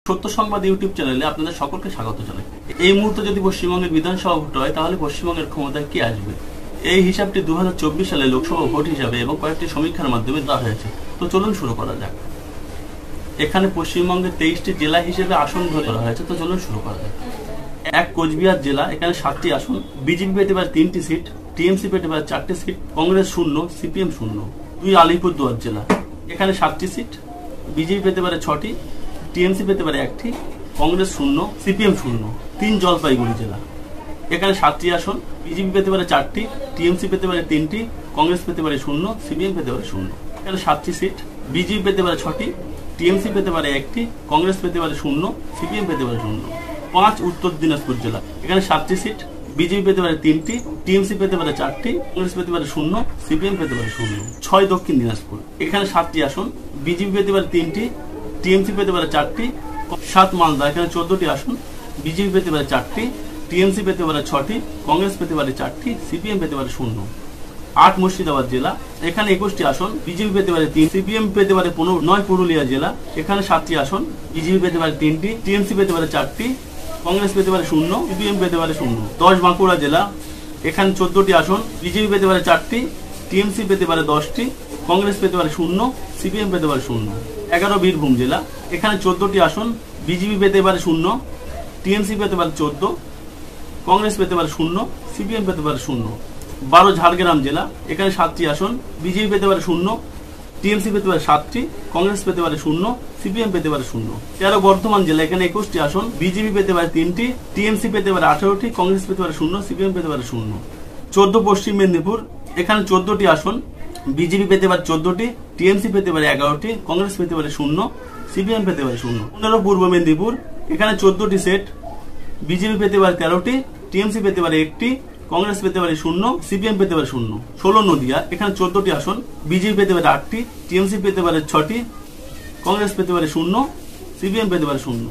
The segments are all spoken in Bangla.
সত্য সংবাদ ইউটিউব চ্যানেলে আপনাদের সকলকে স্বাগত জানাই। এই মুহূর্তে যদি পশ্চিমবঙ্গের বিধানসভা ভোট হয় তাহলে পশ্চিমবঙ্গের ক্ষমতায় কে আসবে, এই হিসাবটি 2024 সালে লোকসভা ভোট হিসাবে এবং কয়েকটি সমীক্ষার মাধ্যমে দেওয়া হয়েছে। তো চলুন শুরু করা যাক। এখানে পশ্চিমবঙ্গের 23টি জেলা হিসেবে আসন ধরা হয়েছে। তো চলুন শুরু করা যাক। এক কোচবিহার জেলা, এখানে 7টি আসন। বিজেপি পেতে পারে 3টি সিট, টিএমসি পেতে পারে 4টি সিট, কংগ্রেস 0, সিপিএম 0। 2 আলিপুরদুয়ার জেলা, এখানে 7টি সিট। বিজেপি পেতে পারে 6টি, টিএমসি পেতে পারে 1টি, কংগ্রেস 0, সিপিএম 0। 3 জলপাইগুড়ি জেলা, এখানে 7টি আসন। বিজেপি পেতে পারে 4টি, টিএমসি পেতে পারে 3টি, কংগ্রেস পেতে পারে 0, সিপিএম পেতে পারে 0। এখানে 7টি সিট। বিজেপি পেতে পারে 6টি, টিএমসি পেতে পারে 1টি, কংগ্রেস পেতে পারে 0, সিপিএম পেতে পারে 0। 5 উত্তর দিনাজপুর জেলা, এখানে 7টি সিট। বিজেপি পেতে পারে 3টি, টিএমসি পেতে পারে 4টি, কংগ্রেস পেতে পারে 0, সিপিএম পেতে পারে 0। 6 দক্ষিণ দিনাজপুর, এখানে 7টি আসন। বিজেপি পেতে পারে 3টি, টিএমসি পেতে পারে 4টি। 7 মালদা, এখানে 14টি আসন। বিজেপি পেতে পারে 4টি, টিএমসি পেতে পারে 6টি, কংগ্রেস পেতে পারে 4টি, সিপিএম পেতে পারে 0। 8 মুর্শিদাবাদ জেলা, এখানে 21টি আসন। বিজেপি পেতে পারে 3, সিপিএম পেতে পারে 15। 9 পুরুলিয়া জেলা, এখানে 7টি আসন। বিজেপি পেতে পারে 3টি, টিএমসি পেতে পারে 4টি, কংগ্রেস পেতে পারে 0, সিপিএম পেতে পারে 0। 10 বাঁকুড়া জেলা, এখানে 14টি আসন। বিজেপি পেতে পারে 4টি, টিএমসি পেতে পারে 10টি, কংগ্রেস পেতে পারে 0, সিপিএম পেতে পারে 0। 11 বীরভূম জেলা, এখানে 14টি আসন। বিজেপি পেতে পারে 0, টিএমসি পেতে পারে 14, কংগ্রেস পেতে পারে 0, সিপিএম পেতে পারে 0। 12 ঝাড়গ্রাম জেলা, এখানে 7টি আসন। বিজেপি পেতে পারে 0, টিএমসি পেতে পারে 7টি, কংগ্রেস পেতে পারে 0, সিপিএম পেতে পারে 0। 13 বর্ধমান জেলা, এখানে 21টি আসন। বিজেপি পেতে পারে 3টি, টিএমসি পেতে পারে 18টি, কংগ্রেস পেতে পারে 0, সিপিএম পেতে পারে 0। 14 পশ্চিম মেদিনীপুর, এখানে 14টি আসন। বিজেপি পেতে পারে 14টি, টিএমসি পেতে পারে 11টি, কংগ্রেস পেতে পারে 0, সিপিএম পেতে পারে 0। 15 পূর্ব মেদিনীপুর, এখানে 14টি সেট। বিজেপি পেতে পারে 13টি, টিএমসি পেতে পারে 1টি, কংগ্রেস পেতে পারে 0, সিপিএম পেতে পারে 0। 16 নদিয়া, এখানে 14টি আসন। বিজেপি পেতে পারে 8টি, টিএমসি পেতে পারে 6টি, কংগ্রেস পেতে পারে 0, সিপিএম পেতে পারে 0।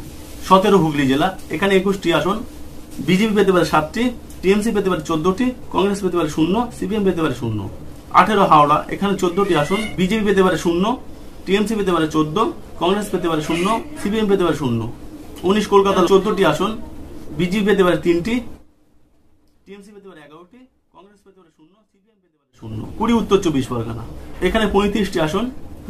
17 হুগলি জেলা, এখানে 21টি আসন। বিজেপি পেতে পারে 7টি, টিএমসি পেতে পারে 14টি, কংগ্রেস পেতে পারে 0, সিপিএম পেতে পারে 0। 18 হাওড়া, এখানে 14টি আসন। বিজেপি পেতে পারে 0, টিএমসি পেতে পারে 14, কংগ্রেস পেতে পারে 0, সিপিএম পেতে পারে 0। 19 কলকাতা, 14টি আসন। বিজেপি পেতে পারে 3টি, টিএমসি পেতে পারে 11টি, কংগ্রেস পেতে পারে 0, সিপিএম পেতে পারে 0। 20 উত্তর 24 পরগনা, এখানে 35টি আসন।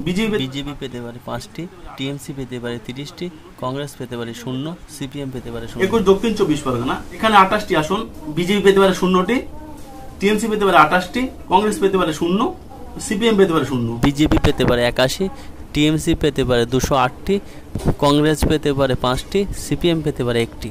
বিজেপি পেতে পারে 5টি, টিএমসি পেতে পারে 30টি, কংগ্রেস পেতে পারে 0, সিপিএম পেতে পারে 0। 21 দক্ষিণ 24 পরগনা, এখানে 28টি আসন। বিজেপি পেতে পারে 0টি, টিএমসি পেতে পারে 28টি, কংগ্রেস পেতে পারে 0, সিপিএম পেতে পারে 0। বিজেপি পেতে পারে 81, টিএমসি পেতে পারে 208টি, কংগ্রেস পেতে পারে 5টি, সিপিএম পেতে পারে 1টি।